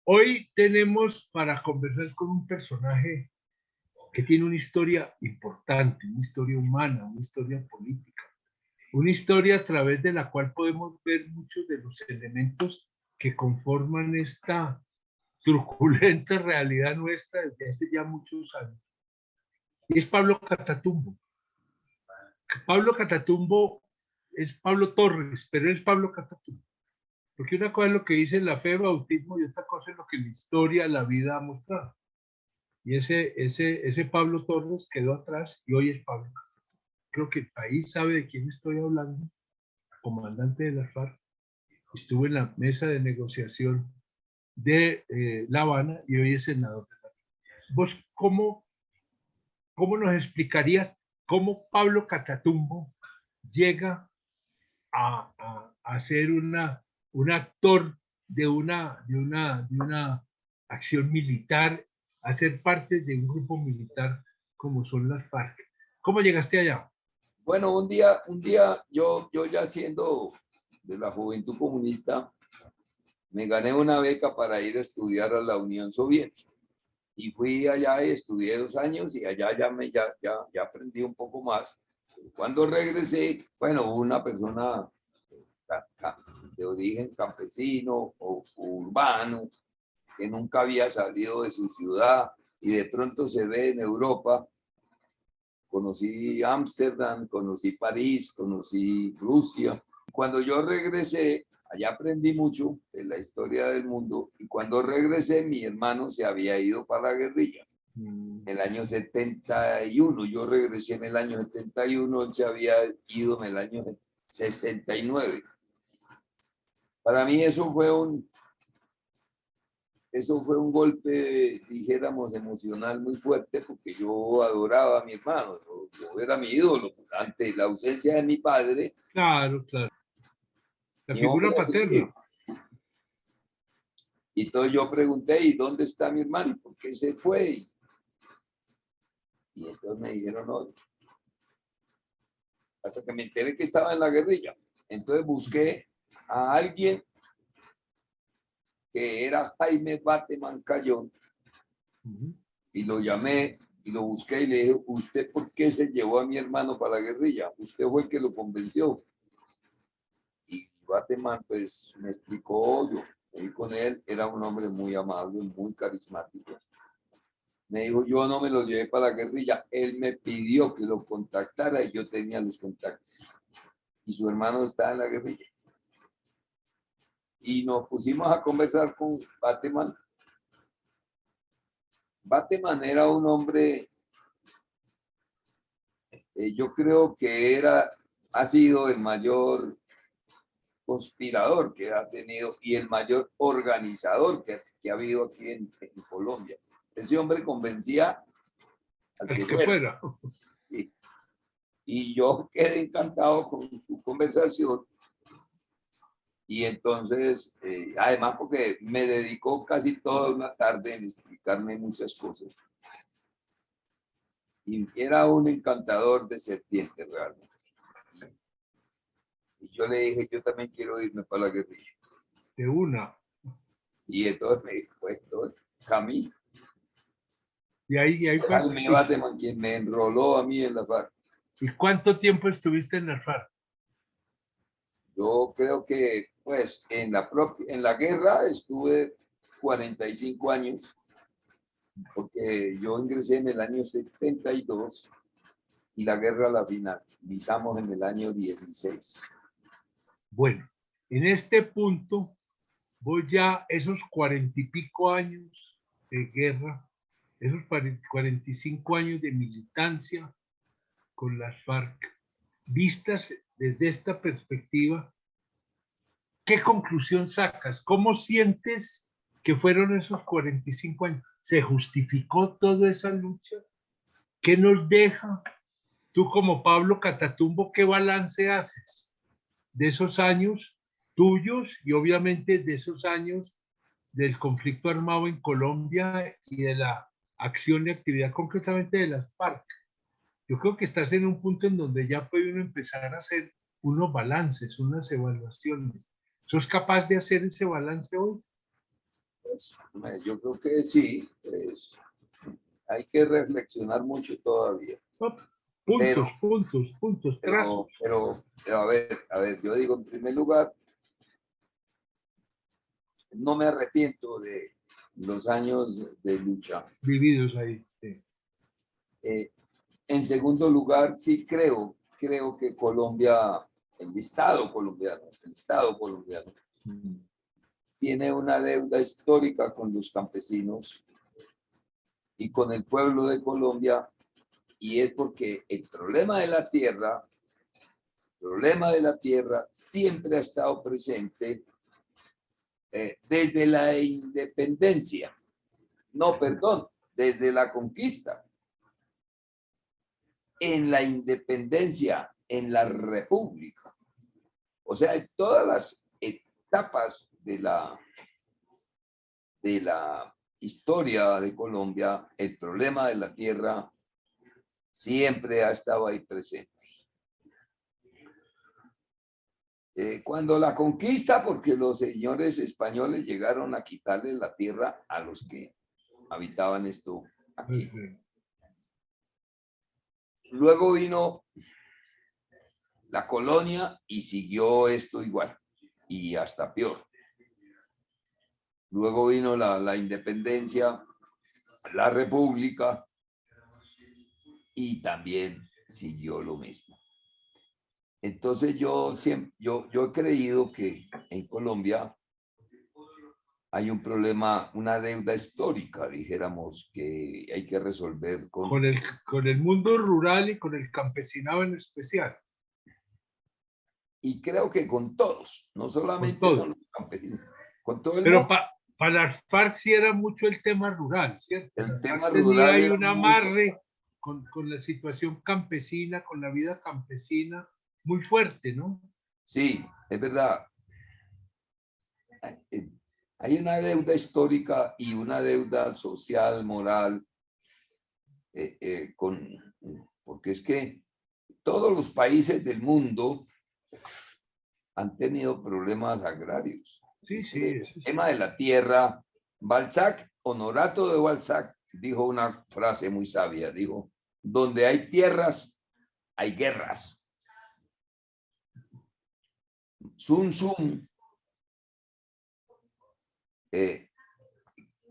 Hoy tenemos para conversar con un personaje que tiene una historia importante, una historia humana, una historia política, una historia a través de la cual podemos ver muchos de los elementos que conforman esta truculenta realidad nuestra desde hace ya muchos años. Y es Pablo Catatumbo. Pablo Catatumbo es Pablo Torres, pero es Pablo Catatumbo. Porque una cosa es lo que dice la fe, el bautismo, y otra cosa es lo que la historia, la vida ha mostrado. Y ese Pablo Torres quedó atrás y hoy es Pablo. Creo que el país sabe de quién estoy hablando, comandante de la FARC. Estuvo en la mesa de negociación de La Habana y hoy es senador. ¿Vos cómo nos explicarías cómo Pablo Catatumbo llega a ser un actor de una acción militar, a ser parte de un grupo militar como son las FARC? ¿Cómo llegaste allá? Bueno, un día yo ya siendo de la Juventud Comunista, me gané una beca para ir a estudiar a la Unión Soviética. Y fui allá y estudié 2 años y allá ya aprendí un poco más. Cuando regresé, bueno, una persona de origen campesino o urbano que nunca había salido de su ciudad y de pronto se ve en Europa. Conocí Ámsterdam, conocí París, conocí Rusia. Cuando yo regresé, allá aprendí mucho de la historia del mundo y cuando regresé mi hermano se había ido para la guerrilla. En el año 71, yo regresé en el año 71, él se había ido en el año 69. Para mí eso fue un golpe, dijéramos, emocional muy fuerte, porque yo adoraba a mi hermano, yo era mi ídolo. Ante la ausencia de mi padre, Claro, claro. La mi hombre figura a seguir. paterna. Y entonces yo pregunté, ¿y dónde está mi hermano? ¿Y por qué se fue? Y entonces me dijeron, no, hasta que me enteré que estaba en la guerrilla. Entonces busqué a alguien que era Jaime Bateman Cayón, y lo llamé y lo busqué y le dije, ¿usted por qué se llevó a mi hermano para la guerrilla? Usted fue el que lo convenció. Y Bateman pues me explicó, yo fui con él, era un hombre muy amable, muy carismático. Me dijo, yo no me lo llevé para la guerrilla, él me pidió que lo contactara y yo tenía los contactos. Y su hermano estaba en la guerrilla. Y nos pusimos a conversar con Bateman. Bateman era un hombre, yo creo que ha sido el mayor conspirador que ha tenido y el mayor organizador que ha habido aquí en Colombia. Ese hombre convencía al El que que fuera. fuera. Y yo quedé encantado con su conversación. Y entonces, además porque me dedicó casi toda una tarde en explicarme muchas cosas. Y era un encantador de serpiente realmente. Y yo le dije, yo también quiero irme para la guerrilla. De una. Y entonces me dijo, pues, camino. Y ahí fue. Jaime Bateman, quien me enroló a mí en la FARC. ¿Y cuánto tiempo estuviste en la FARC? Yo creo que, pues, en la guerra estuve 45 años, porque yo ingresé en el año 72 y la guerra la finalizamos en el año 16. Bueno, en este punto voy ya esos 40 y pico años de guerra, esos 45 años de militancia con las FARC, vistas desde esta perspectiva, ¿qué conclusión sacas? ¿Cómo sientes que fueron esos 45 años? ¿Se justificó toda esa lucha? ¿Qué nos deja? Tú como Pablo Catatumbo, ¿qué balance haces de esos años tuyos y obviamente de esos años del conflicto armado en Colombia y de la acción y actividad concretamente de las FARC? Yo creo que estás en un punto en donde ya puede uno empezar a hacer unos balances, unas evaluaciones. ¿Sos capaz de hacer ese balance hoy? Pues, yo creo que sí, pues, hay que reflexionar mucho todavía. Puntos, puntos, trazos Pero a ver, yo digo, en primer lugar, no me arrepiento de los años de lucha. vividos ahí. Sí. En segundo lugar, sí creo que Colombia, el Estado colombiano, tiene una deuda histórica con los campesinos y con el pueblo de Colombia, y es porque el problema de la tierra siempre ha estado presente desde la independencia. No, perdón, desde la conquista. En la independencia, en la república. O sea, en todas las etapas de la historia de Colombia, el problema de la tierra siempre ha estado ahí presente. Cuando la conquista, porque los señores españoles llegaron a quitarle la tierra a los que habitaban esto aquí. Luego vino la colonia y siguió esto igual, y hasta peor. Luego vino la independencia, la república, y también siguió lo mismo. Entonces yo he creído que en Colombia hay un problema, una deuda histórica, dijéramos, que hay que resolver con el mundo rural y con el campesinado en especial. Y creo que con todos, no solamente con los campesinos, con todo el Pero mundo. para las FARC sí era mucho el tema rural, ¿cierto? El tema FARC rural tenía ahí era un amarre con la situación campesina, con la vida campesina, muy fuerte, ¿no? Sí, es verdad. Hay una deuda histórica y una deuda social, moral, porque es que todos los países del mundo han tenido problemas agrarios. Sí, Es sí. que el tema de la tierra, Balzac, Honorato de Balzac, dijo una frase muy sabia, dijo, donde hay tierras, hay guerras. Sun Tzu,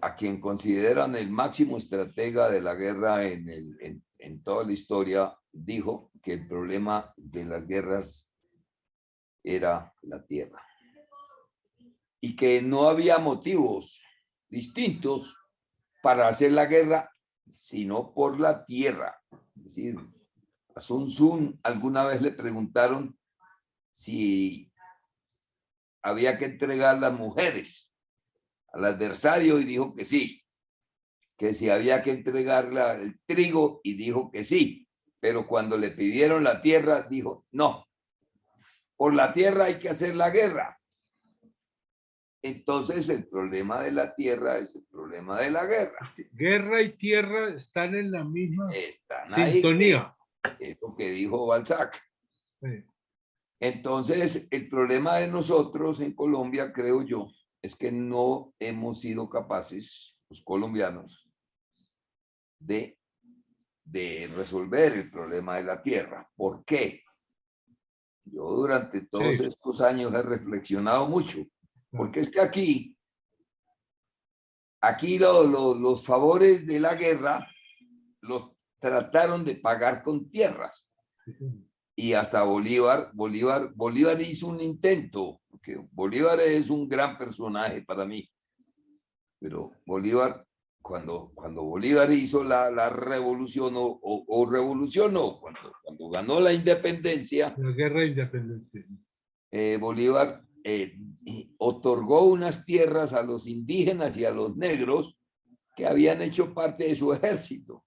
a quien consideran el máximo estratega de la guerra en toda la historia, dijo que el problema de las guerras era la tierra y que no había motivos distintos para hacer la guerra, sino por la tierra. Es decir, a Sun Tzu alguna vez le preguntaron si había que entregar las mujeres al adversario y dijo que sí, que si había que entregarle el trigo y dijo que sí, pero cuando le pidieron la tierra dijo no, por la tierra hay que hacer la guerra. Entonces el problema de la tierra es el problema de la guerra. Guerra y tierra están en la misma sintonía. Es lo que dijo Balzac. Sí. Entonces el problema de nosotros en Colombia, creo yo, es que no hemos sido capaces, los colombianos, de resolver el problema de la tierra. ¿Por qué? Yo durante todos estos años he reflexionado mucho, porque es que aquí los favores de la guerra los trataron de pagar con tierras. Y hasta Bolívar hizo un intento, porque Bolívar es un gran personaje para mí, pero Bolívar, cuando Bolívar hizo la revolución, cuando ganó la independencia, la guerra de independencia, Bolívar otorgó unas tierras a los indígenas y a los negros que habían hecho parte de su ejército.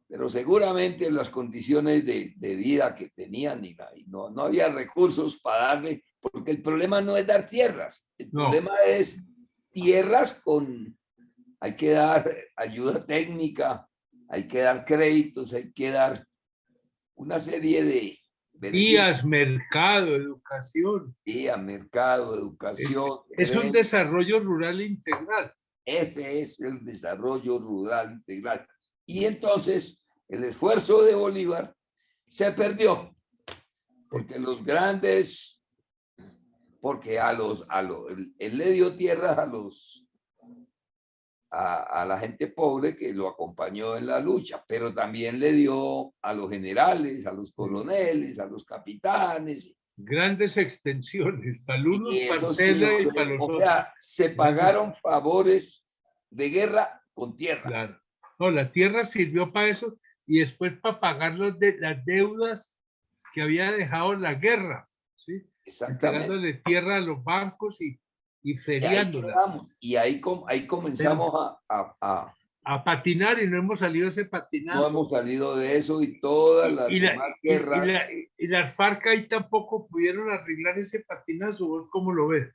Pero seguramente las condiciones de vida que tenían y no había recursos para darle, porque el problema no es dar tierras, el problema es tierras hay que dar ayuda técnica, hay que dar créditos, hay que dar una serie vías, mercado, educación. Vía, mercado, educación. Es un desarrollo rural integral. Ese es el desarrollo rural integral. Y entonces el esfuerzo de Bolívar se perdió, porque los grandes, porque él le dio tierras a la gente pobre que lo acompañó en la lucha, pero también le dio a los generales, a los coroneles, a los capitanes. Grandes extensiones, para unos Y eso parcela y para los o otros. sea, se pagaron favores de guerra con tierra. Claro. No, la tierra sirvió para eso y después para pagar las deudas que había dejado la guerra, ¿sí? Exactamente. Entregándole tierra a los bancos y feriándola. Y ahí comenzamos a patinar y no hemos salido de ese patinazo. No hemos salido de eso y todas las demás guerras. Y las FARC ahí tampoco pudieron arreglar ese patinazo. ¿Vos cómo lo ves?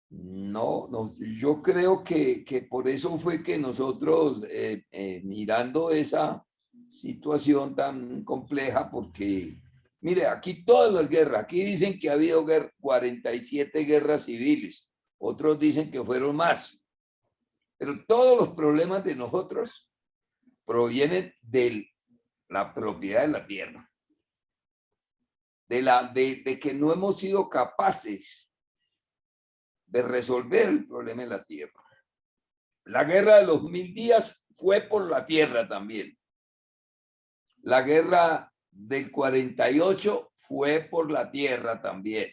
No, yo creo que por eso fue que nosotros, mirando esa situación tan compleja, porque, mire, aquí todas las guerras, aquí dicen que ha habido 47 guerras civiles, otros dicen que fueron más, pero todos los problemas de nosotros provienen de la propiedad de la tierra, de que no hemos sido capaces de resolver el problema de la tierra. La guerra de los 1000 días fue por la tierra también. La guerra del 48 fue por la tierra también.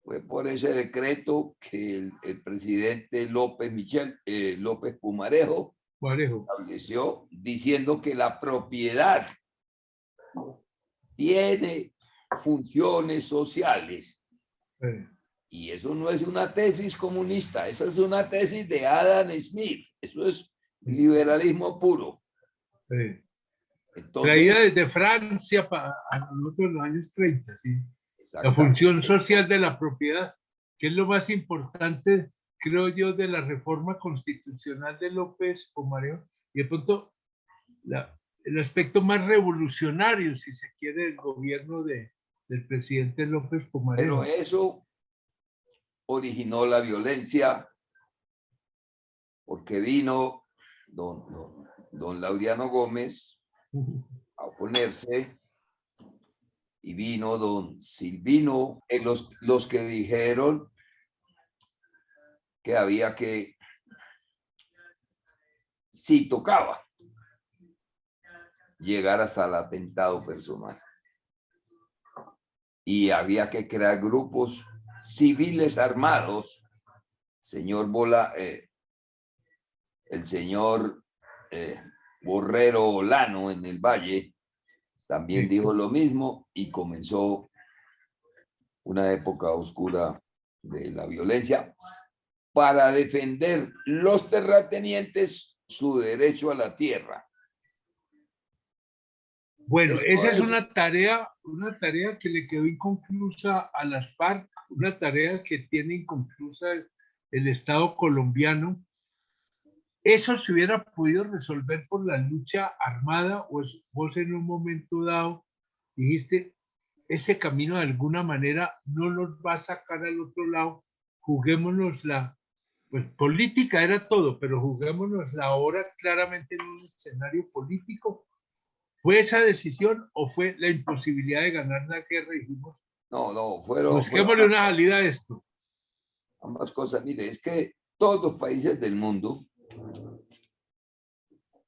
Fue por ese decreto que el presidente López Pumarejo estableció, diciendo que la propiedad tiene funciones sociales. Y eso no es una tesis comunista, eso es una tesis de Adam Smith. Eso es liberalismo puro. Entonces, traída desde Francia a nosotros en los años 30, ¿sí? La función social de la propiedad, que es lo más importante, creo yo, de la reforma constitucional de López Pumarejo, y de pronto el aspecto más revolucionario, si se quiere, del gobierno del presidente López Pumarejo. Pero eso originó la violencia, porque vino don Laureano Gómez a oponerse, y vino don Silvino, los que dijeron que había que, si tocaba, llegar hasta el atentado personal. Y había que crear grupos civiles armados. El señor Borrero Olano en el Valle también dijo lo mismo, y comenzó una época oscura de la violencia para defender los terratenientes su derecho a la tierra. Bueno, esa es una tarea que le quedó inconclusa a las FARC, una tarea que tiene inconclusa el Estado colombiano. ¿Eso se hubiera podido resolver por la lucha armada, o vos en un momento dado dijiste, ese camino de alguna manera no nos va a sacar al otro lado, juguémonos pues política era todo, pero juguémonos ahora claramente en un escenario político? ¿Fue esa decisión o fue la imposibilidad de ganar la guerra? Y dijimos, busquémosle una salida a esto. Ambas cosas. Mire, es que todos los países del mundo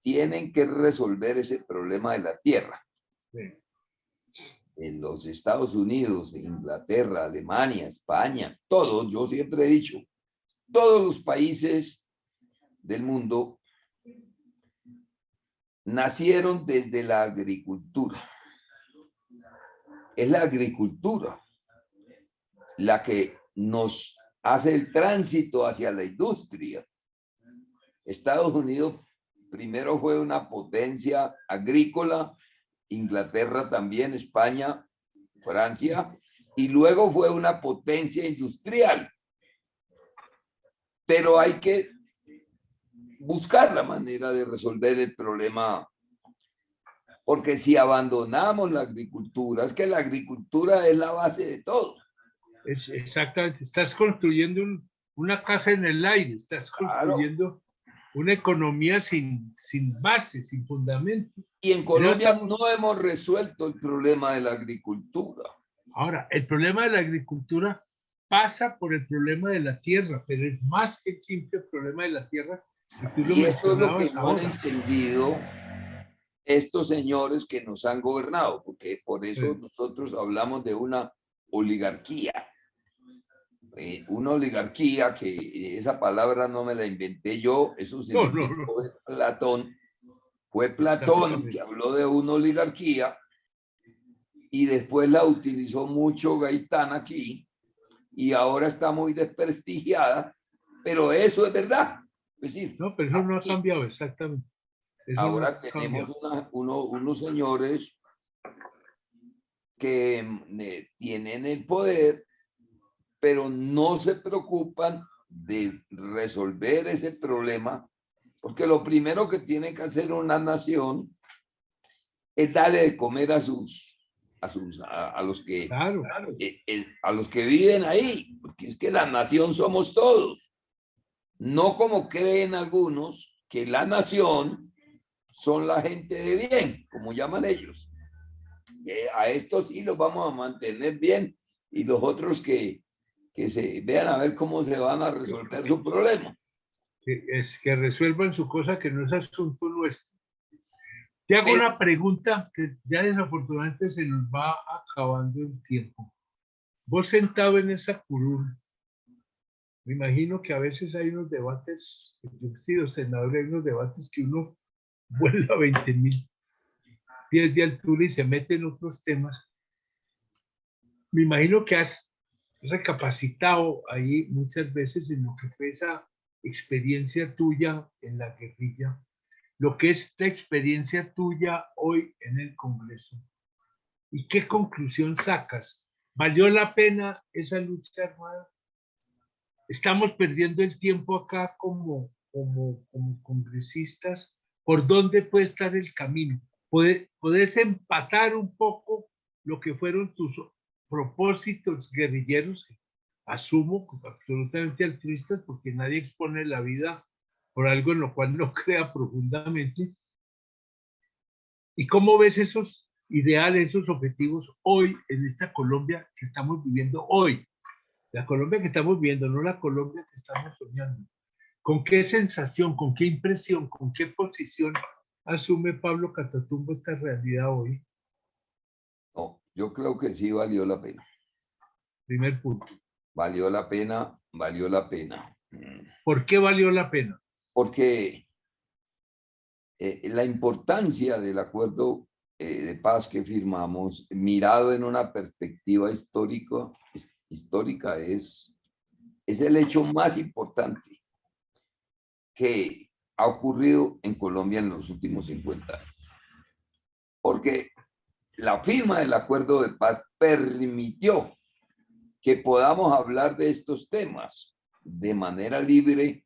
tienen que resolver ese problema de la tierra. Sí. En los Estados Unidos, Inglaterra, Alemania, España, todos, yo siempre he dicho, todos los países del mundo nacieron desde la agricultura. Es la agricultura la que nos hace el tránsito hacia la industria. Estados Unidos primero fue una potencia agrícola, Inglaterra también, España, Francia, y luego fue una potencia industrial. Pero hay que buscar la manera de resolver el problema Porque si abandonamos la agricultura, es que la agricultura es la base de todo. Exactamente, estás construyendo una casa en el aire, estás Claro. construyendo una economía sin base, sin fundamento. Y en Eso Colombia estamos. no hemos resuelto el problema de la agricultura. Ahora, el problema de la agricultura pasa por el problema de la tierra, pero es más que el simple problema de la tierra, y tú lo Y esto es lo que mencionabas no han ahora. entendido estos señores que nos han gobernado, porque por eso Sí. nosotros hablamos de una oligarquía. Una oligarquía que esa palabra no me la inventé yo, eso se lo No, no, inventó no, Platón. Fue Platón que exactamente. habló de una oligarquía y después la utilizó mucho Gaitán aquí y ahora está muy desprestigiada, pero eso es verdad. Es decir, No, pero eso no ha aquí cambiado, exactamente. Eso no ahora ha tenemos cambiado. unos señores que tienen el poder, pero no se preocupan de resolver ese problema, porque lo primero que tiene que hacer una nación es darle de comer a Claro, a los que viven ahí, porque es que la nación somos todos, no como creen algunos que la nación son la gente de bien, como llaman ellos. A estos sí los vamos a mantener bien y los otros que se vean a ver cómo se van a resolver su problema. es que resuelvan su cosa que no es asunto nuestro. Te hago Pero una pregunta que ya desafortunadamente se nos va acabando el tiempo. Vos sentado en esa curul, me imagino que a veces hay unos debates, yo he sido senador, hay unos debates que uno vuela a 20.000 pies de altura y se mete en otros temas. Me imagino que has recapacitado ahí muchas veces en lo que fue esa experiencia tuya en la guerrilla, lo que es la experiencia tuya hoy en el Congreso. ¿Y qué conclusión sacas? ¿Valió la pena esa lucha armada? ¿Estamos perdiendo el tiempo acá como congresistas? ¿Por dónde puede estar el camino? ¿Puedes empatar un poco lo que fueron tus propósitos guerrilleros? Asumo, absolutamente altruistas, porque nadie expone la vida por algo en lo cual no crea profundamente. ¿Y cómo ves esos ideales, esos objetivos hoy en esta Colombia que estamos viviendo hoy? La Colombia que estamos viviendo, no la Colombia que estamos soñando. ¿Con qué sensación, con qué impresión, con qué posición asume Pablo Catatumbo esta realidad hoy? no, yo creo que sí valió la pena. Primer punto. Valió la pena, valió la pena. ¿Por qué valió la pena? Porque la importancia del acuerdo de paz que firmamos, mirado en una perspectiva histórica, es el hecho más importante que ha ocurrido en Colombia en los últimos 50 años. Porque la firma del acuerdo de paz permitió que podamos hablar de estos temas de manera libre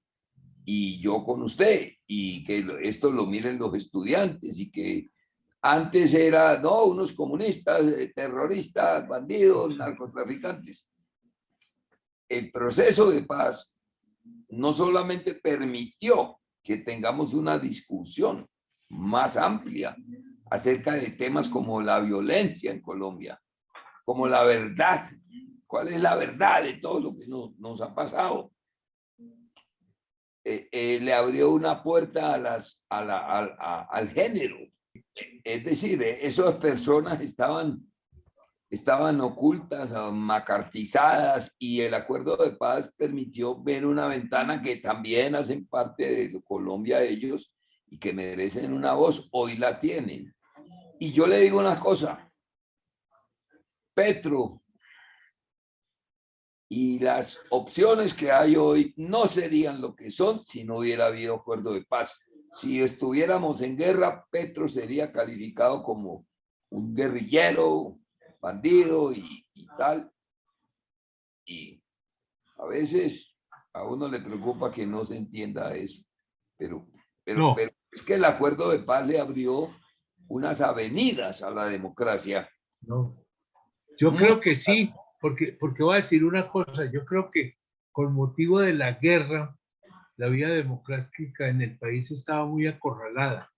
y yo con usted, y que esto lo miren los estudiantes, y que antes era, no, unos comunistas, terroristas, bandidos, narcotraficantes. El proceso de paz no solamente permitió que tengamos una discusión más amplia acerca de temas como la violencia en Colombia, como la verdad, cuál es la verdad de todo lo que nos ha pasado. Le abrió una puerta al género. Es decir, esas personas estaban ocultas, macartizadas, y el acuerdo de paz permitió ver una ventana que también hacen parte de Colombia ellos y que merecen una voz, hoy la tienen. Y yo le digo una cosa, Petro y las opciones que hay hoy no serían lo que son si no hubiera habido acuerdo de paz. Si estuviéramos en guerra, Petro sería calificado como un guerrillero, bandido y tal. Y a veces a uno le preocupa que no se entienda eso, pero No, es que el acuerdo de paz le abrió unas avenidas a la democracia. No. Yo Muy creo que sí, porque voy a decir una cosa, yo creo que con motivo de la guerra, la vida democrática en el país estaba muy acorralada.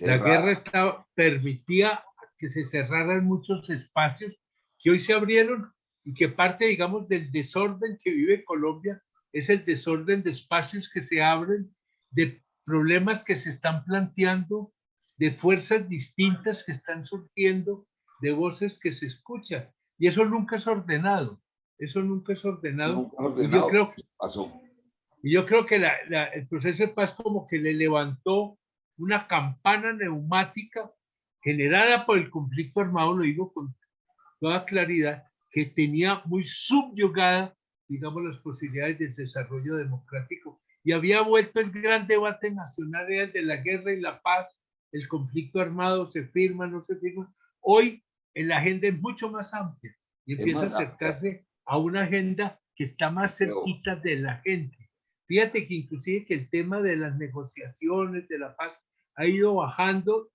La guerra cerrada. permitía que se cerraran muchos espacios que hoy se abrieron y que parte, digamos, del desorden que vive Colombia es el desorden de espacios que se abren, de problemas que se están planteando, de fuerzas distintas que están surgiendo, de voces que se escuchan. Y eso nunca es ordenado. Eso nunca es ordenado. Nunca ordenado, pasó. Y yo creo que el proceso de paz como que le levantó una campana neumática generada por el conflicto armado, lo digo con toda claridad, que tenía muy subyugada, digamos, las posibilidades del desarrollo democrático. Y había vuelto el gran debate nacional el de la guerra y la paz, el conflicto armado, se firma, no se firma. Hoy la agenda es mucho más amplia y empieza a acercarse a una agenda que está más cerquita de la gente. Fíjate que inclusive que el tema de las negociaciones, de la paz, ha ido bajando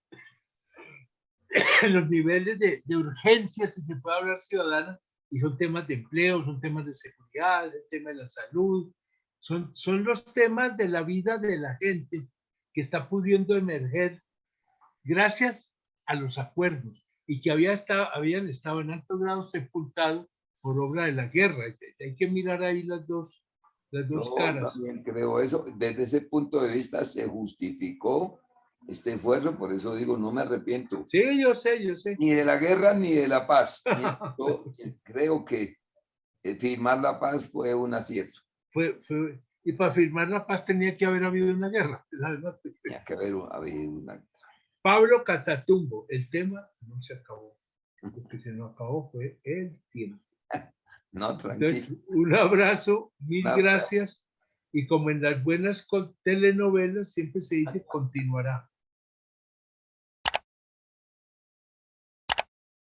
en los niveles de urgencia, si se puede hablar ciudadana, y son temas de empleo, son temas de seguridad, el tema de la salud, son los temas de la vida de la gente que está pudiendo emerger gracias a los acuerdos y que habían estado en alto grado sepultados por obra de la guerra. Hay que mirar ahí las dos caras. También creo eso. Desde ese punto de vista se justificó este esfuerzo, por eso digo, no me arrepiento. Sí, yo sé. Ni de la guerra ni de la paz. Yo creo que firmar la paz fue un acierto. Y para firmar la paz tenía que haber habido una guerra. Tenía que haber habido una guerra. Pablo Catatumbo, el tema no se acabó. Lo que se nos acabó fue el tiempo. No, tranquilo. Entonces, un abrazo, mil gracias. Y como en las buenas telenovelas siempre se dice, continuará.